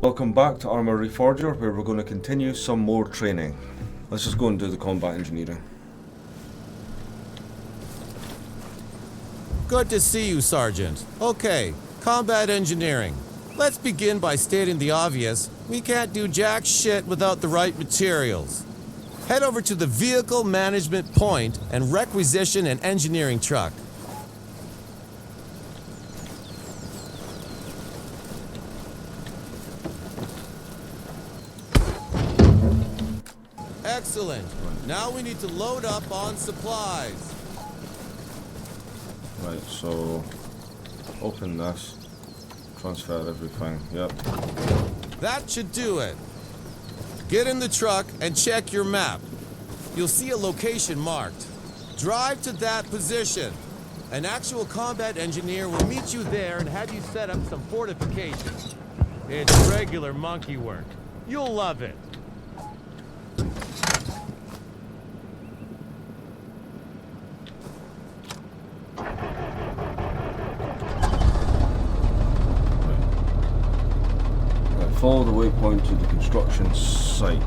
Welcome back to Arma Reforger, where we're going to continue some more training. Let's just go and do the combat engineering. Good to see you, Sergeant. Okay, combat engineering. Let's begin by stating the obvious. We can't do jack shit without the right materials. Head over to the Vehicle Management Point and requisition an engineering truck. Excellent. Now we need to load up on supplies. Right, so open this, transfer everything, yep. That should do it. Get in the truck and check your map. You'll see a location marked. Drive to that position. An actual combat engineer will meet you there and have you set up some fortifications. It's regular monkey work. You'll love it. Follow the waypoint to the construction site.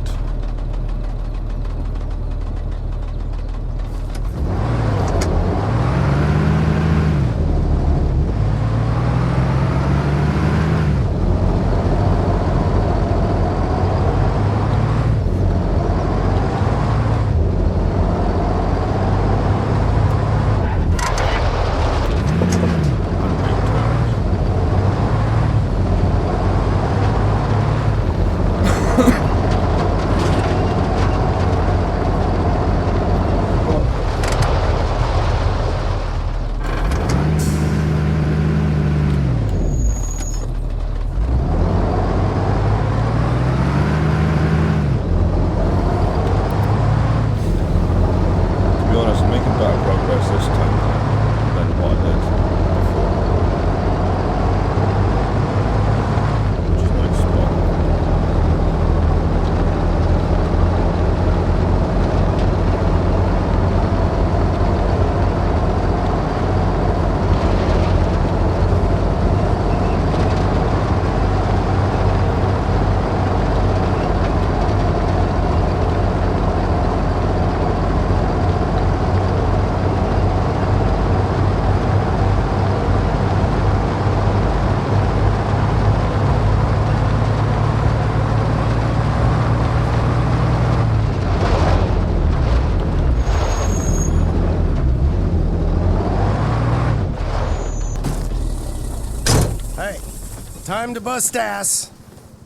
Time to bust ass.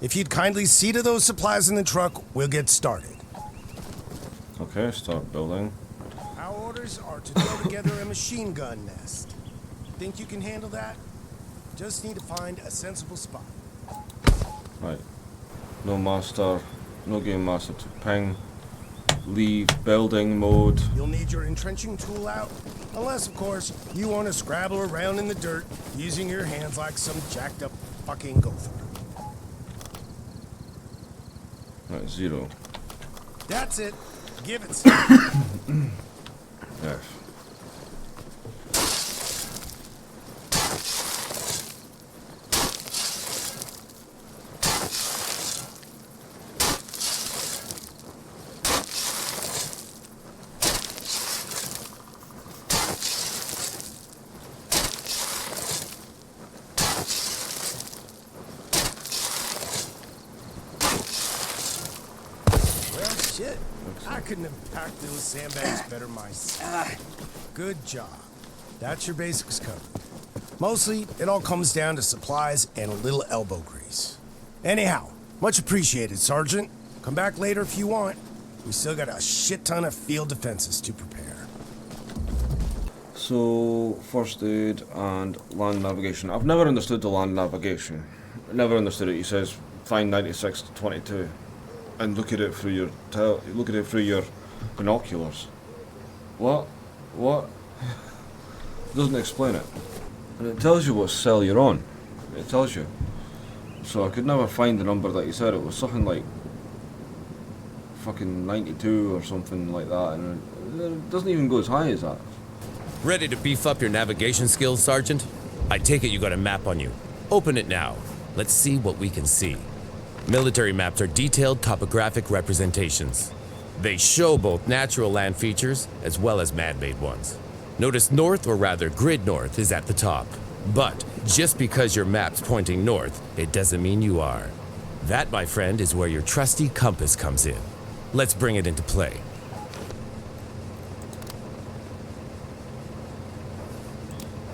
If you'd kindly see to those supplies in the truck, we'll get started. Okay, start building. Our orders are to throw together a machine gun nest. Think you can handle that? Just need to find a sensible spot. Right. No master, no game master to ping. Leave building mode. You'll need your entrenching tool out. Unless, of course, you want to scrabble around in the dirt using your hands like some jacked up fucking gopher. Right, 0. That's it. Give it some. F. Shit, I couldn't have packed those sandbags better myself. Good job. That's your basics covered. Mostly, it all comes down to supplies and a little elbow grease. Anyhow, much appreciated, Sergeant. Come back later if you want. We still got a shit ton of field defenses to prepare. So, first aid and land navigation. I've never understood the land navigation. Never understood it. He says, find 96 to 22. And look at it through your binoculars. What? It doesn't explain it. And it tells you what cell you're on. It tells you. So I could never find the number that he said. It was something like fucking 92 or something like that, and it doesn't even go as high as that. Ready to beef up your navigation skills, Sergeant? I take it you got a map on you. Open it now. Let's see what we can see. Military maps are detailed topographic representations. They show both natural land features as well as man-made ones. Notice north, or rather grid north, is at the top. But just because your map's pointing north, it doesn't mean you are. That, my friend, is where your trusty compass comes in. Let's bring it into play.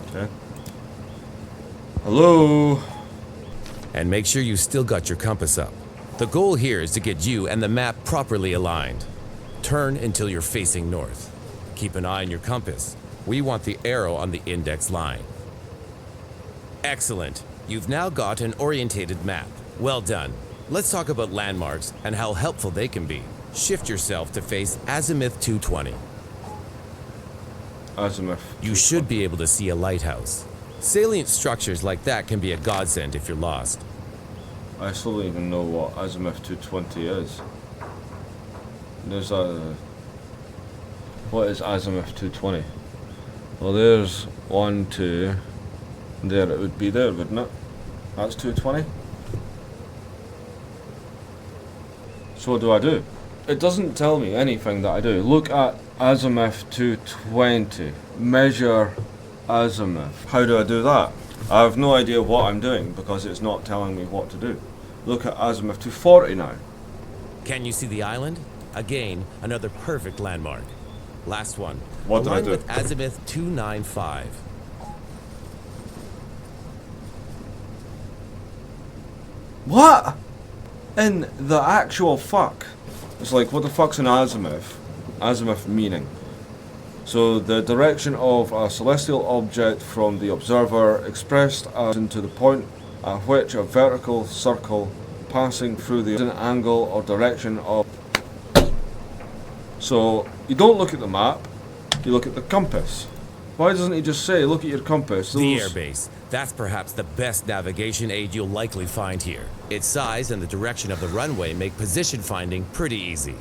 Okay. Hello? And make sure you still got your compass up. The goal here is to get you and the map properly aligned. Turn until you're facing north. Keep an eye on your compass. We want the arrow on the index line. Excellent. You've now got an orientated map. Well done. Let's talk about landmarks and how helpful they can be. Shift yourself to face azimuth 220. Azimuth. You should be able to see a lighthouse. Salient structures like that can be a godsend if you're lost. I still don't even know what azimuth 220 is. There's a... What is azimuth 220? Well, there's 1, 2... There, it would be there, wouldn't it? That's 220. So what do I do? It doesn't tell me anything that I do. Look at azimuth 220. Measure azimuth. How do I do that? I have no idea what I'm doing because it's not telling me what to do. Look at azimuth 240 now. Can you see the island? Again, another perfect landmark. Last one. What did I Align do? with azimuth 295. What? In the actual fuck? It's like, what the fuck's an azimuth? Azimuth meaning. So the direction of a celestial object from the observer expressed as into the point at which a vertical circle passing through the angle or direction of... So you don't look at the map, you look at the compass. Why doesn't he just say, look at your compass? The airbase. That's perhaps the best navigation aid you'll likely find here. Its size and the direction of the runway make position finding pretty easy.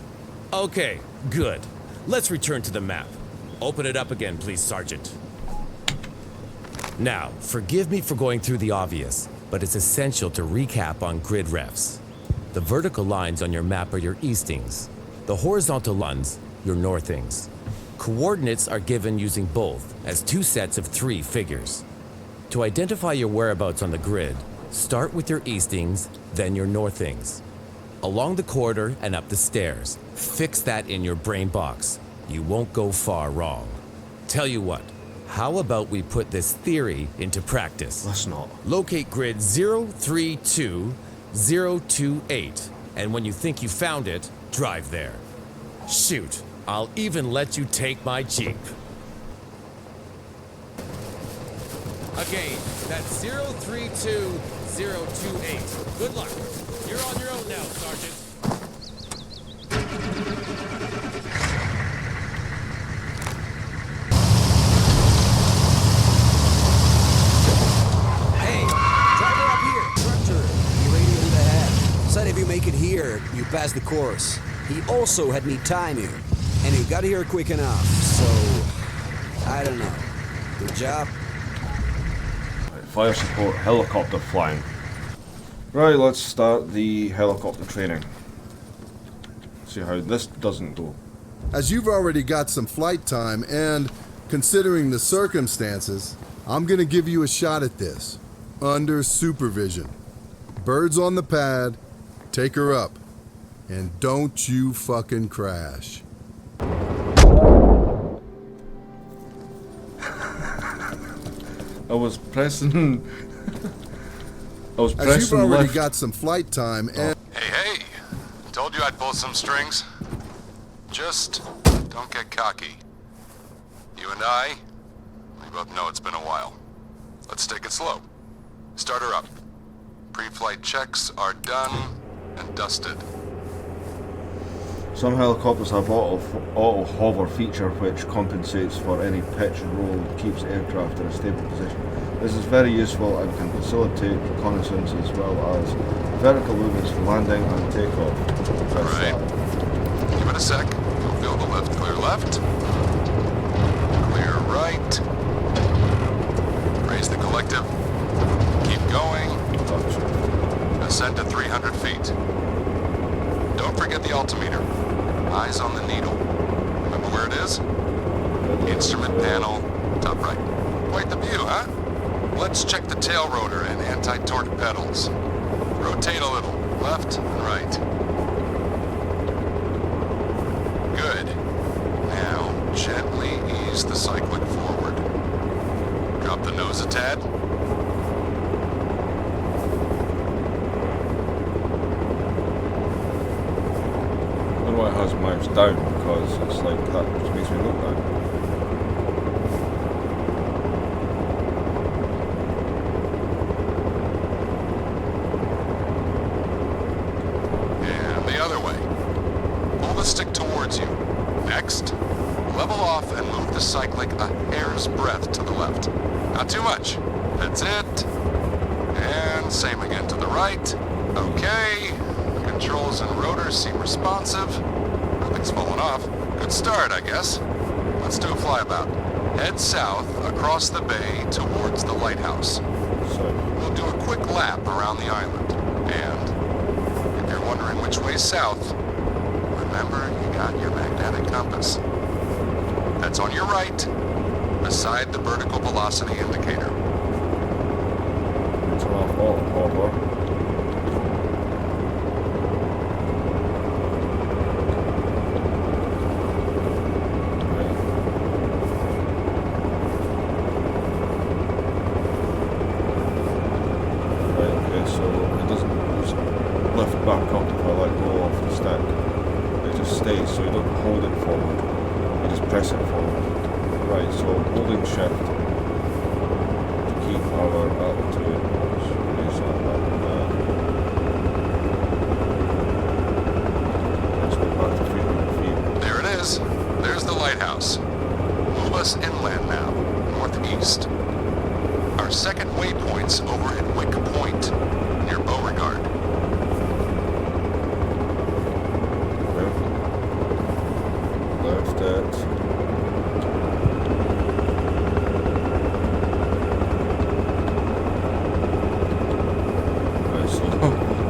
Okay, good. Let's return to the map. Open it up again, please, Sergeant. Now, forgive me for going through the obvious, but it's essential to recap on grid refs. The vertical lines on your map are your eastings. The horizontal ones, your northings. Coordinates are given using both as 2 sets of 3 figures. To identify your whereabouts on the grid, start with your eastings, then your northings. Along the corridor and up the stairs. Fix that in your brain box. You won't go far wrong. Tell you what, how about we put this theory into practice? Let's not. Locate grid 032028, and when you think you found it, drive there. Shoot, I'll even let you take my Jeep. Again, that's 032028. Good luck. You're on your own now, Sergeant. If you make it here, you pass the course. He also had me time you, and he got here quick enough, so... I don't know. Good job. Fire support, helicopter flying. Right, let's start the helicopter training. See how this doesn't go. As you've already got some flight time, and considering the circumstances, I'm gonna give you a shot at this. Under supervision. Birds on the pad. Take her up. And don't you fucking crash. I was pressing... As you've already left. got some flight time and... Hey, told you I'd pull some strings. Just don't get cocky. You and I, we both know it's been a while. Let's take it slow. Start her up. Pre-flight checks are done and dusted. Some helicopters have auto hover feature which compensates for any pitch and roll and keeps the aircraft in a stable position. This is very useful and can facilitate reconnaissance as well as vertical movements for landing and takeoff. Alright. Give it a sec. You'll feel the lift. Clear left. Clear right. Raise the collective. Keep going. Ascend to 300 feet. Don't forget the altimeter. Eyes on the needle. Remember where it is? Instrument panel, top right. Quite the view, huh? Let's check the tail rotor and anti-torque pedals. Rotate a little, left and right. Good. Now, gently ease the cyclic forward. Drop the nose a tad. I don't know why it has mouse down, because it's like that, which makes me look down. And the other way. Pull the stick towards you. Next, level off and move the cyclic a hair's breadth to the left. Not too much. That's it. And same again to the right. Okay. Controls and rotors seem responsive. Nothing's fallen off. Good start, I guess. Let's do a flyabout. Head south across the bay towards the lighthouse. So, We'll do a quick lap around the island. And if you're wondering which way south, remember you got your magnetic compass. That's on your right, beside the vertical velocity indicator. turn off auto. Back up if I let go off the stick. It just stays, so you don't hold it forward. You just press it forward. Right, so holding shift to keep our altitude. Let's raise that back down. Let's go back to 300 feet. There it is. There's the lighthouse. Move us inland now, northeast. Our second waypoint's over at Wick Point, near Beauregard. Left it. Right, so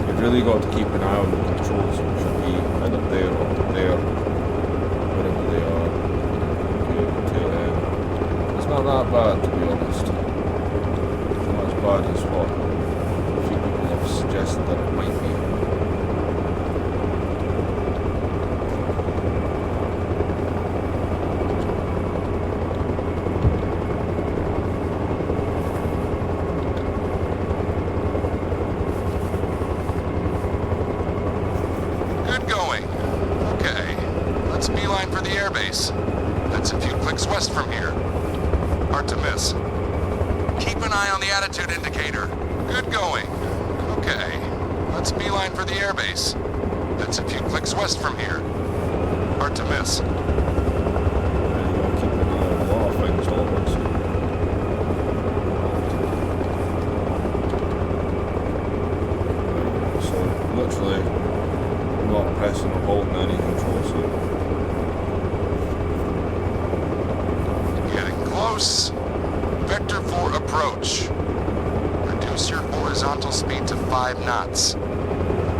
you've really got to keep an eye on the controls, which should be either there or there, wherever they are. Okay, it's not that bad, to be honest. It's not as bad as what a few people have suggested that it might be. Beeline for the airbase. That's a few clicks west from here. Hard to miss. Keep an eye on the attitude indicator. Good going. Okay, let's beeline for the airbase. That's a few clicks west from here. Hard to miss. Yeah, you gotta keep an eye on a lot of things always. Right, so literally not pressing or holding any controls here. Close. Vector 4 approach. Reduce your horizontal speed to 5 knots.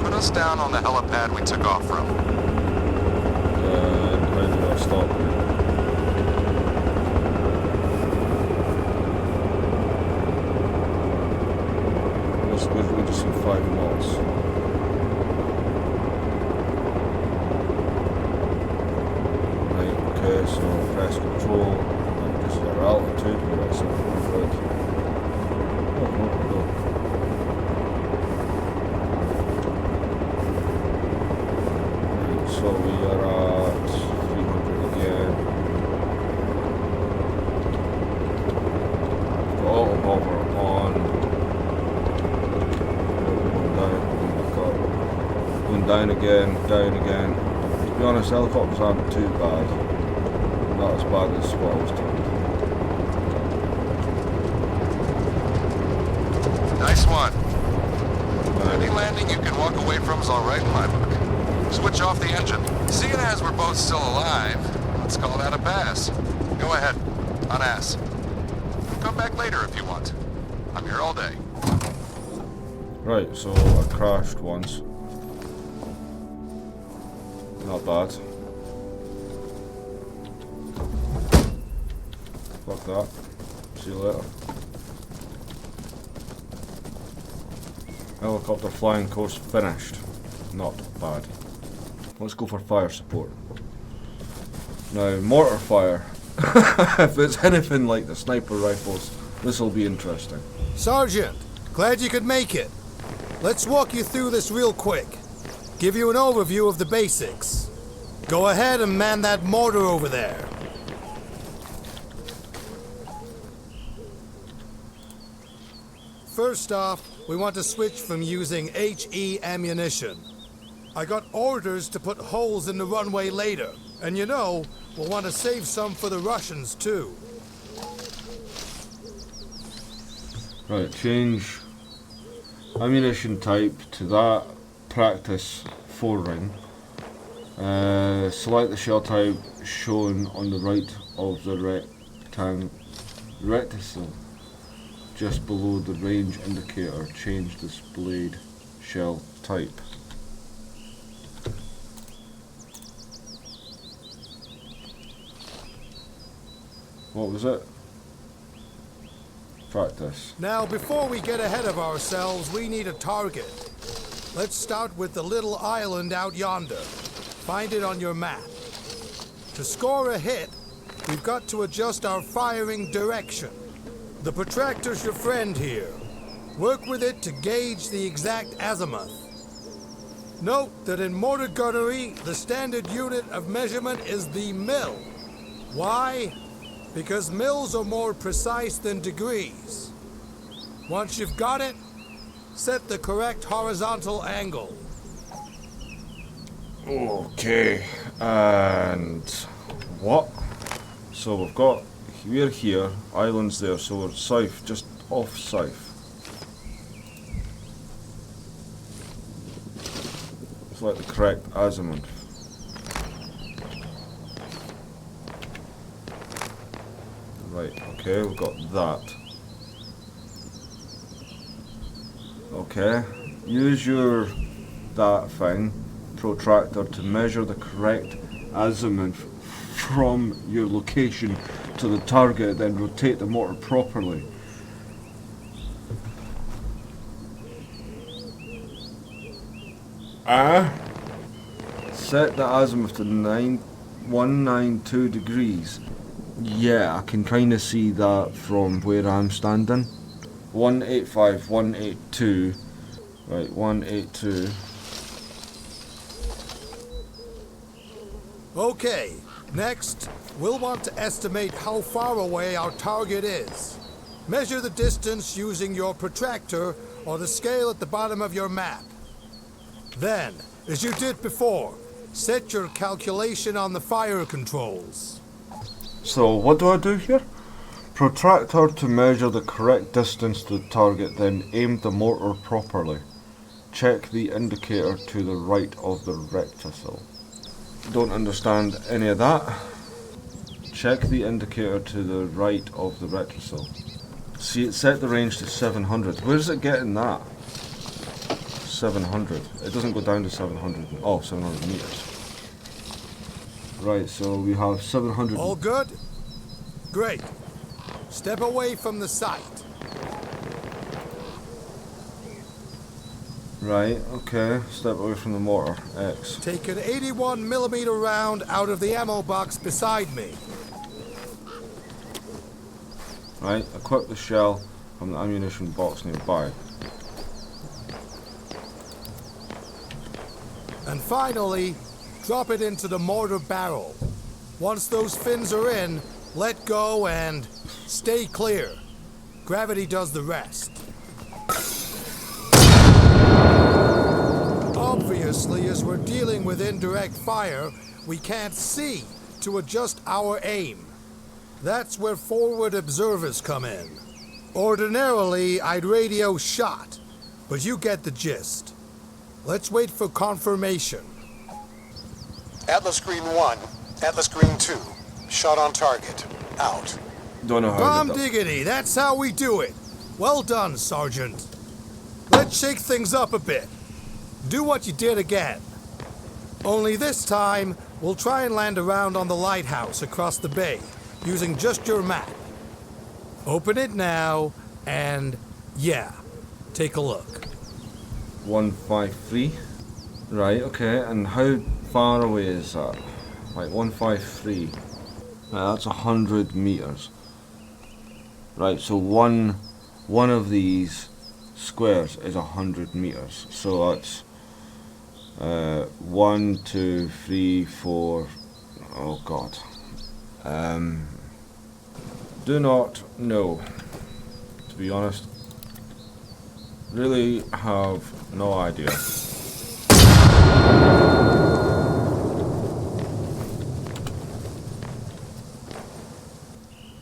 Put us down on the helipad we took off from. And how do I stop here? We're just in 5 knots. Right, okay, so press control. This is our altitude, we're at 700. Oh, no. Right, so we are at 300 again. Got auto hover on. Going down, back up. Going down again. To be honest, helicopters aren't too bad. Not as bad as what I was told. Nice one. Any landing you can walk away from is all right in my book. Switch off the engine. Seeing as we're both still alive, let's call that a pass. Go ahead. On ass. Come back later if you want. I'm here all day. Right, so I crashed once. Not bad. Fuck that. See you later. Helicopter flying course finished. Not bad. Let's go for fire support. Now, mortar fire. If it's anything like the sniper rifles, this will be interesting. Sergeant, glad you could make it. Let's walk you through this real quick. Give you an overview of the basics. Go ahead and man that mortar over there. First off, we want to switch from using HE ammunition. I got orders to put holes in the runway later, and you know, we'll want to save some for the Russians too. Right, change ammunition type to that practice 4-ring. Select the shell type shown on the right of the rectangle just below the range indicator. Change displayed shell type. What was it? Practice. Now, before we get ahead of ourselves, we need a target. Let's start with the little island out yonder. Find it on your map. To score a hit, we've got to adjust our firing direction. The protractor's your friend here. Work with it to gauge the exact azimuth. Note that in mortar gunnery, the standard unit of measurement is the mil. Why? Because mils are more precise than degrees. Once you've got it, set the correct horizontal angle. Okay, and what? So we've got, we're here, islands there, so we're south, just off south. Select the correct azimuth. Right, okay, we've got that. Okay, use your that thing, protractor, to measure the correct azimuth from your location to the target, then rotate the mortar properly. Set the azimuth to 192 degrees. Yeah, I can kind of see that from where I'm standing. 185, 182. Right, 182. Okay, next, we'll want to estimate how far away our target is. Measure the distance using your protractor or the scale at the bottom of your map. Then, as you did before, set your calculation on the fire controls. So what do I do here? Protractor to measure the correct distance to the target, then aim the mortar properly. Check the indicator to the right of the rectangle. Don't understand any of that. Check the indicator to the right of the rectangle. See, it set the range to 700. Where's it getting that? 700. It doesn't go down to 700. Oh, 700 meters. Right, so we have 700. All good? Great. Step away from the site. Right, okay. Step away from the mortar. X. Take an 81mm round out of the ammo box beside me. Right, equip the shell from the ammunition box nearby. And finally, drop it into the mortar barrel. Once those fins are in, let go and stay clear. Gravity does the rest. Obviously, as we're dealing with indirect fire, we can't see to adjust our aim. That's where forward observers come in. Ordinarily, I'd radio shot, but you get the gist. Let's wait for confirmation. Atlas Green 1, Atlas Green 2, shot on target, out. Don't know how Bomb I did that. diggity, that's how we do it. Well done, Sergeant. Let's shake things up a bit. Do what you did again. Only this time, we'll try and land around on the lighthouse across the bay, using just your map. Open it now, and yeah, take a look. 153. Right, okay, and how far away is that? Right, 153. Right, that's 100 meters. Right, so one of these squares is 100 meters. So that's 1, 2, 3, 4. Oh God. Do not know. To be honest, really have no idea.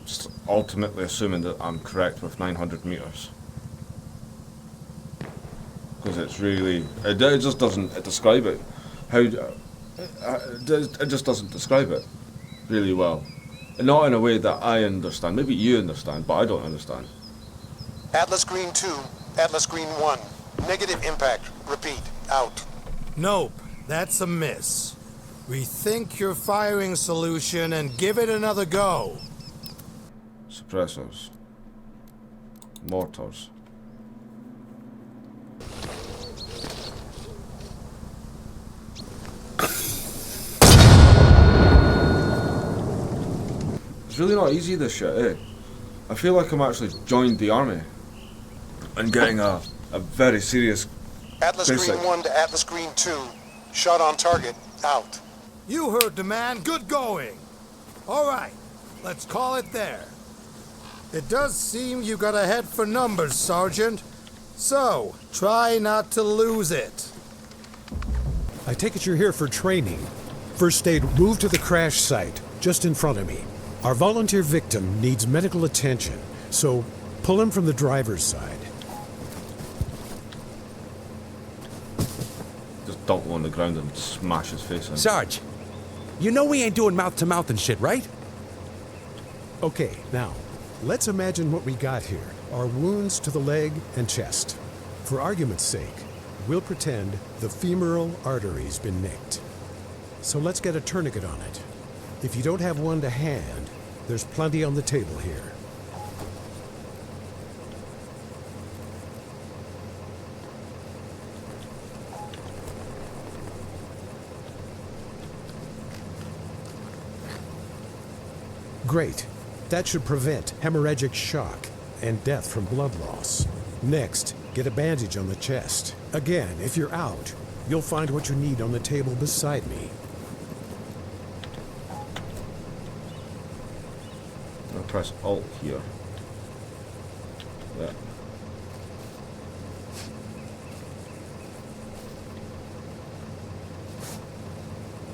Just ultimately assuming that I'm correct with 900 meters. Because it's really, it just doesn't describe it. It just doesn't describe it really well. Not in a way that I understand. Maybe you understand, but I don't understand. Atlas Green 2, Atlas Green 1. Negative impact. Repeat. Out. Nope, that's a miss. Rethink your firing solution and give it another go. Suppressors. Mortars. It's really not easy, this shit, eh? I feel like I'm actually joined the army and getting a very serious Atlas basic. Green 1 to Atlas Green 2. Shot on target. Out. You heard the man. Good going. All right, let's call it there. It does seem you got a head for numbers, Sergeant. So, try not to lose it. I take it you're here for training. First aid, move to the crash site, just in front of me. Our volunteer victim needs medical attention, so pull him from the driver's side. Just dunk him on the ground and smash his face in. Sarge, you know we ain't doing mouth-to-mouth and shit, right? Okay, now, let's imagine what we got here. Our wounds to the leg and chest. For argument's sake, we'll pretend the femoral artery's been nicked. So let's get a tourniquet on it. If you don't have one to hand, there's plenty on the table here. Great. That should prevent hemorrhagic shock and death from blood loss. Next, get a bandage on the chest. Again, if you're out, you'll find what you need on the table beside me. I'll press Alt here. Yeah.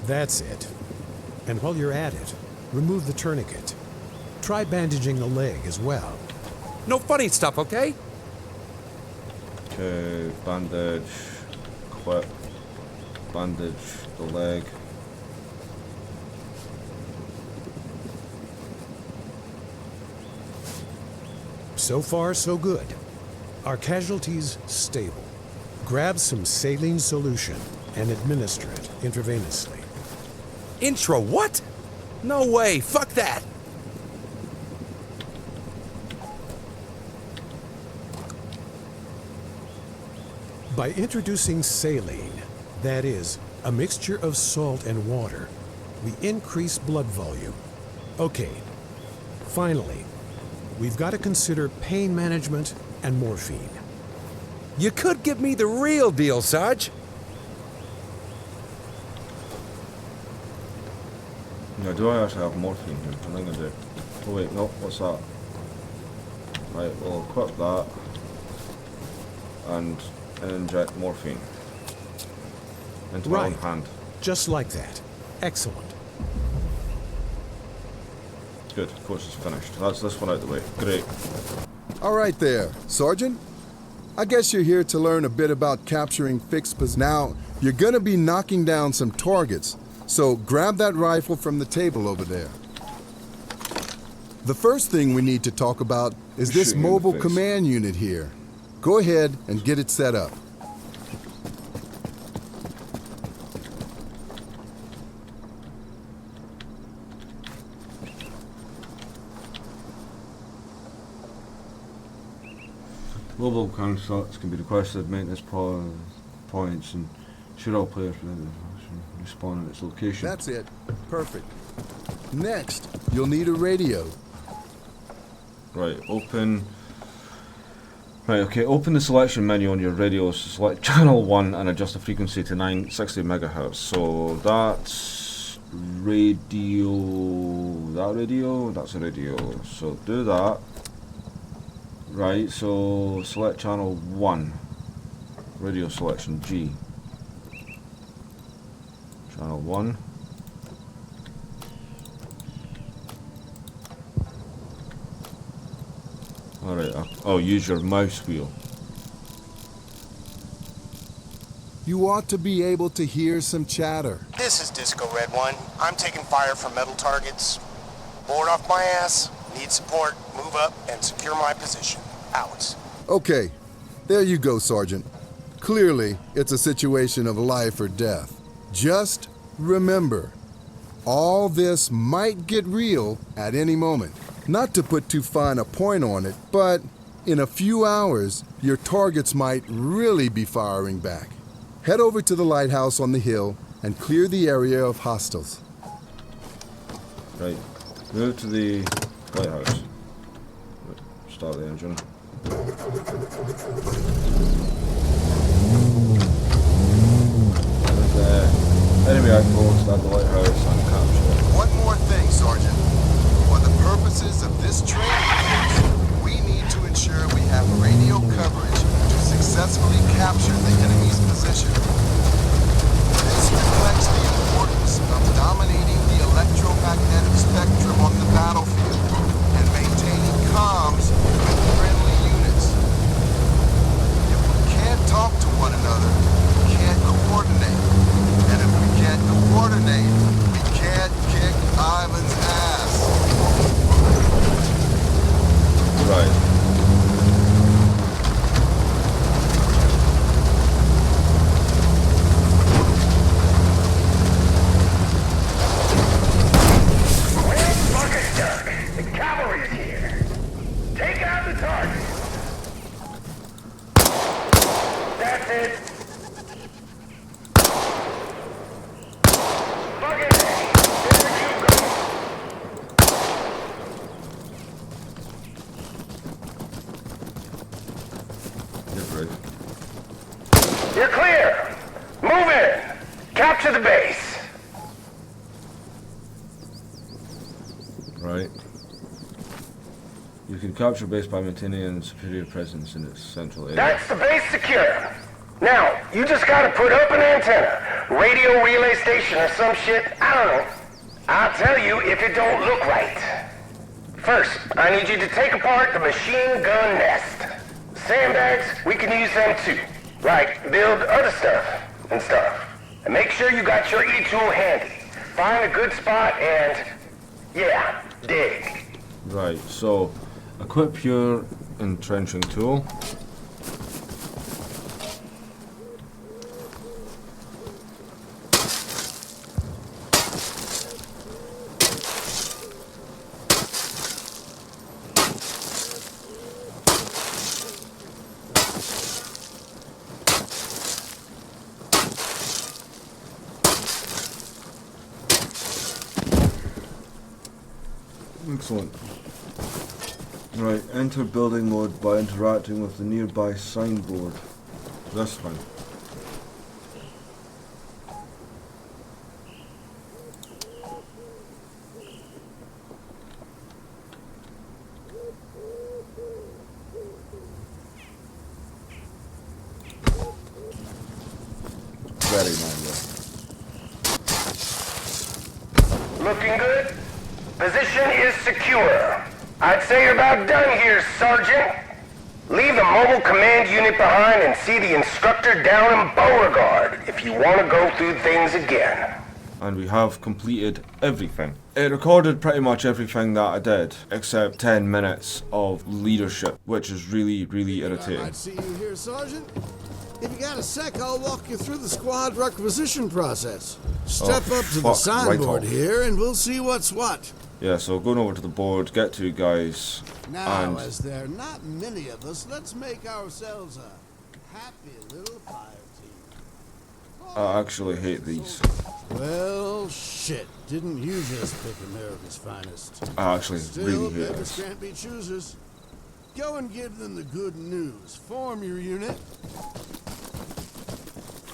That's it. And while you're at it, remove the tourniquet. Try bandaging the leg as well. No funny stuff, okay? Okay, bandage, clip, bandage the leg. So far, so good. Our casualties stable. Grab some saline solution and administer it intravenously. Intro what? No way, fuck that! By introducing saline, that is, a mixture of salt and water, we increase blood volume. Okay, finally, we've got to consider pain management and morphine. You could give me the real deal, Sarge. Now, do I actually have morphine here? I think I do. Oh wait, no, what's that? Right, we'll equip that and inject morphine into my own Right. hand. Just like that. Excellent. Good, course is finished. That's this one out the way. Great. All right there, Sergeant. I guess you're here to learn a bit about capturing fixed positions. Now, you're gonna be knocking down some targets, so grab that rifle from the table over there. The first thing we need to talk about is this Shooting you in the mobile face. command unit here. Go ahead and get it set up. Mobile constructs can be requested, maintenance points, and should all players respawn at its location. That's it. Perfect. Next, you'll need a radio. Right, open. Right, okay, open the selection menu on your radio, select channel 1 and adjust the frequency to 960 megahertz. So that's radio, that's a radio. So do that. Right, so select channel 1, radio selection G. Channel 1. Alright, oh, use your mouse wheel. You ought to be able to hear some chatter. This is Disco Red One. I'm taking fire from metal targets. Board off my ass. Need support. Move up and secure my position. Out. Okay, there you go, Sergeant. Clearly, it's a situation of life or death. Just remember, all this might get real at any moment. Not to put too fine a point on it, but in a few hours, your targets might really be firing back. Head over to the lighthouse on the hill and clear the area of hostiles. Right, move to the lighthouse. Start the engine. Enemy outpost at the lighthouse and capture it. One more thing, Sergeant. For the purposes of this training course, we need to ensure we have radio coverage to successfully capture the enemy's position. This reflects the importance of dominating the electromagnetic spectrum on the battlefield and maintaining comms with friendly units. If we can't talk to one another, we can't coordinate. And if we can't coordinate, we can't kick Ivan's ass. Right. The cavalry's here. Take out the target. That's it. Bucket. There you go. You're right. You're clear. Move in. Capture the base. Right. You can capture base by maintaining a superior presence in its central area. That's the base secure. Now, you just gotta put up an antenna, radio relay station or some shit, I don't know. I'll tell you if it don't look right. First, I need you to take apart the machine gun nest. Sandbags, we can use them too. Like, build other stuff and stuff. And make sure you got your E-tool handy. Find a good spot and, yeah, dig. Right, so equip your entrenching tool. Excellent. Right, enter building mode by interacting with the nearby signboard. This one. Very manual. Looking good? Position is secure. I'd say you're about done here, Sergeant. Leave the mobile command unit behind and see the instructor down in Beauregard if you want to go through things again. and we have completed everything. It recorded pretty much everything that I did, except 10 minutes of leadership, which is really, really irritating. I might see you here, Sergeant. If you got a sec, I'll walk you through the squad requisition process. Step up to the signboard here, and we'll see what's what. Yeah, so going over to the board, get two guys, Now, and as there are not many of us, let's make ourselves a happy little fire team. I actually hate these. Well, shit. Didn't you just pick America's finest? I actually Still, really hate beggars this. can't be choosers. Go and give them the good news. Form your unit.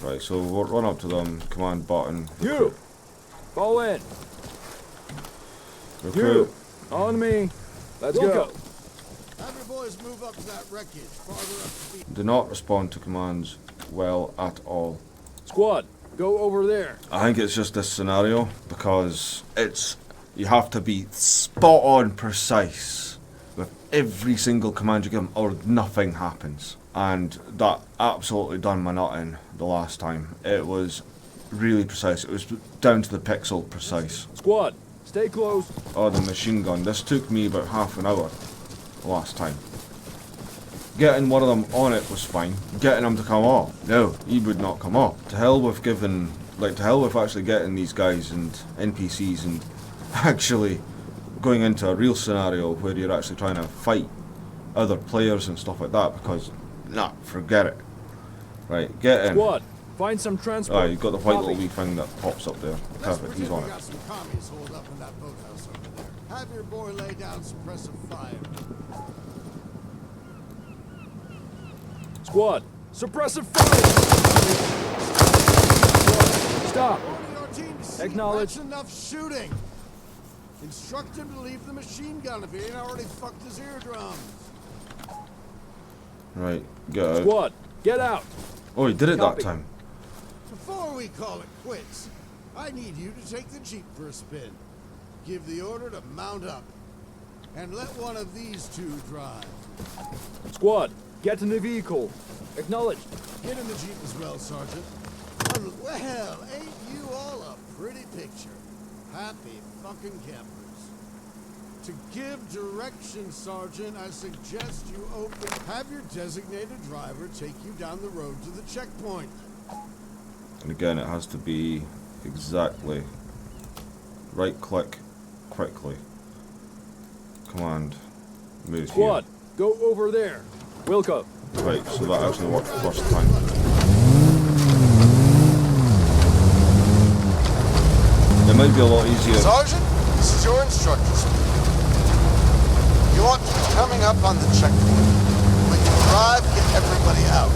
Right, so we'll run up to them, command button. You! Fall in. Recruit. On me. Let's go. Have your boys move up to that wreckage, farther up the beach. Do not respond to commands well at all. Squad, go over there. I think it's just this scenario because you have to be spot on precise with every single command you give them or nothing happens. And that absolutely done my nut in the last time. It was really precise. It was down to the pixel precise. Squad, stay close. Oh, the machine gun. This took me about half an hour the last time. Getting one of them on it was fine. Getting him to come up, no, he would not come up. To hell with actually getting these guys and NPCs and actually going into a real scenario where you're actually trying to fight other players and stuff like that, because, nah, forget it. Right, get in. Squad, find some transport. Ah, you've got the white Copy. little wee thing that pops up there. Let's Perfect, he's on pretend we it. got some commies holed up in that boathouse over there. Have your boy lay down suppressive fire. Squad, suppressive fire! Squad, stop! Order your team to see Acknowledge. that's enough shooting. Instruct him to leave the machine gun if he ain't already fucked his eardrums. Right, get out. Squad, get out! Oh, he did it Copy. that time. Before we call it quits, I need you to take the Jeep for a spin. Give the order to mount up. And let one of these two drive. Squad, get in the vehicle. Acknowledge. Get in the Jeep as well, Sergeant. Well, ain't you all a pretty picture? Happy fucking campers. To give direction, Sergeant, I suggest you have your designated driver take you down the road to the checkpoint. And again, it has to be exactly right click quickly. Command move Squad, go over there. Wilco. here. Right, so that actually worked the first time. It might be a lot easier. Sergeant, this is your instructor speaking. You want to be coming up on the checkpoint. When you arrive, get everybody out.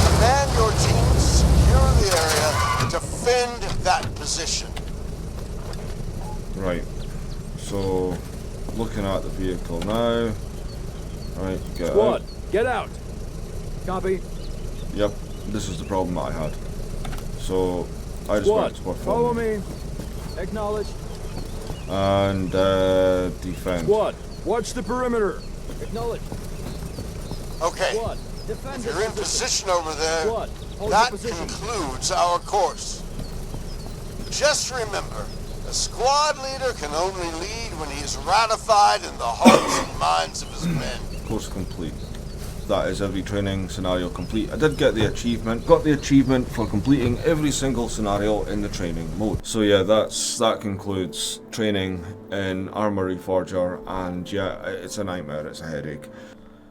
Command your team to secure the area, defend that position. Right, so looking at the vehicle now. Right, get Squad, out. get out. Copy. Yep, this is the problem that I had. So I just Squad, went to squad follow forward. me. Acknowledge. And defend. Squad, watch the perimeter. Acknowledge. Okay, Squad, defend if the you're in position over there, Squad, hold that your position. concludes our course. Just remember, a squad leader can only lead when he is ratified in the hearts and minds of his men. Course complete. That is every training scenario complete. I did get the achievement. Got the achievement for completing every single scenario in the training mode. So yeah, that concludes training in Arma Reforger, and yeah, it's a nightmare. It's a headache.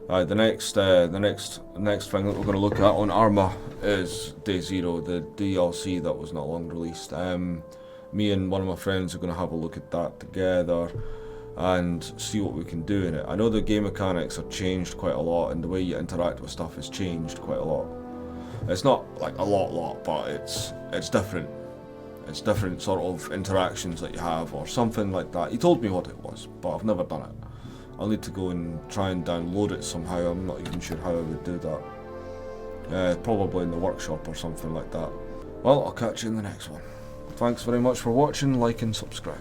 The next thing that we're going to look at on Arma is Day Zero, the DLC that was not long released. Me and one of my friends are going to have a look at that together and see what we can do in it. I know the game mechanics have changed quite a lot, and the way you interact with stuff has changed quite a lot. It's not like a lot, but it's different. It's different sort of interactions that you have or something like that. He told me what it was, but I've never done it. I'll need to go and try and download it somehow. I'm not even sure how I would do that. Probably in the workshop or something like that. Well, I'll catch you in the next one. Thanks very much for watching, like and subscribe.